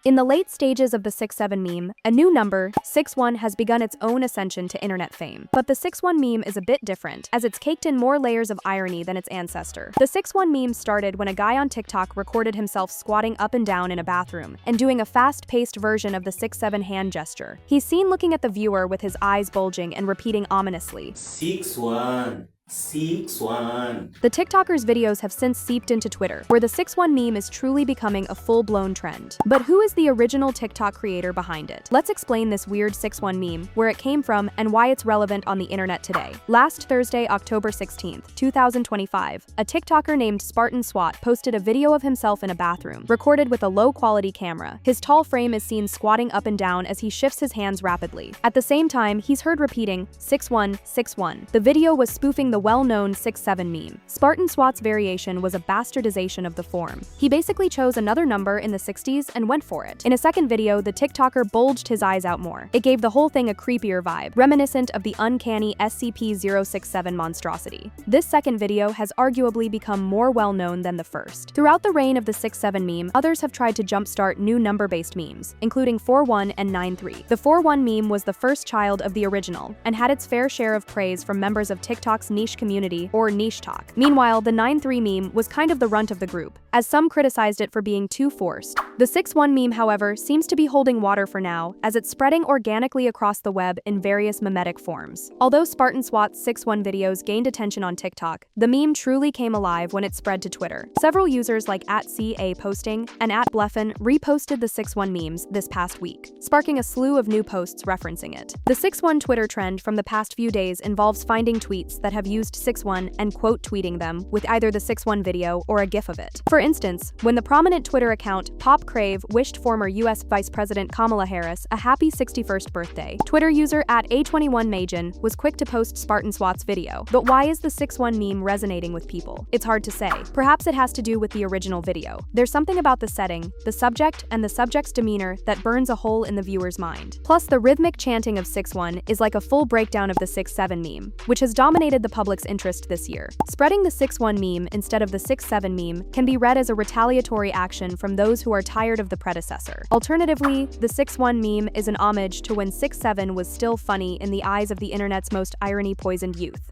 In the late stages of the 6-7 meme, a new number, 6-1, has begun its own ascension to internet fame. But the 6-1 meme is a bit different, as it's caked in more layers of irony than its ancestor. The 6-1 meme started when a guy on TikTok recorded himself squatting up and down in a bathroom and doing a fast-paced version of the 6-7 hand gesture. He's seen looking at the viewer with his eyes bulging and repeating ominously, 6-1. 6-1. The TikToker's videos have since seeped into Twitter, where the 6-1 meme is truly becoming a full-blown trend. But who is the original TikTok creator behind it? Let's explain this weird 6-1 meme, where it came from, and why it's relevant on the internet today. Last Thursday, October 16, 2025, a TikToker named Spartan Swat posted a video of himself in a bathroom, recorded with a low-quality camera. His tall frame is seen squatting up and down as he shifts his hands rapidly. At the same time, he's heard repeating, 6-1, 6-1. The video was spoofing the well-known 6-7 meme. Spartan Swat's variation was a bastardization of the form. He basically chose another number in the 60s and went for it. In a second video, the TikToker bulged his eyes out more. It gave the whole thing a creepier vibe, reminiscent of the uncanny SCP-067 monstrosity. This second video has arguably become more well-known than the first. Throughout the reign of the 6-7 meme, others have tried to jumpstart new number-based memes, including 4-1 and 9-3. The 4-1 meme was the first child of the original, and had its fair share of praise from members of TikTok's niche community, or niche talk. Meanwhile, the 9-3 meme was kind of the runt of the group, as some criticized it for being too forced. The 6-1 meme, however, seems to be holding water for now, as it's spreading organically across the web in various memetic forms. Although Spartan Swat's 6-1 videos gained attention on TikTok, the meme truly came alive when it spread to Twitter. Several users like @CA_posting and @Bleffen reposted the 6-1 memes this past week, sparking a slew of new posts referencing it. The 6-1 Twitter trend from the past few days involves finding tweets that have used 6-1 and quote tweeting them with either the 6-1 video or a gif of it. For instance, when the prominent Twitter account Pop Crave wished former US Vice President Kamala Harris a happy 61st birthday, Twitter user @A21Majin was quick to post Spartan Swat's video. But why is the 6-1 meme resonating with people? It's hard to say. Perhaps it has to do with the original video. There's something about the setting, the subject, and the subject's demeanor that burns a hole in the viewer's mind. Plus, the rhythmic chanting of 6-1 is like a full breakdown of the 6-7 meme, which has dominated the public's interest this year. Spreading the 6-1 meme instead of the 6-7 meme can be read as a retaliatory action from those who are tired of the predecessor. Alternatively, the 6-1 meme is an homage to when 6-7 was still funny in the eyes of the internet's most irony-poisoned youth.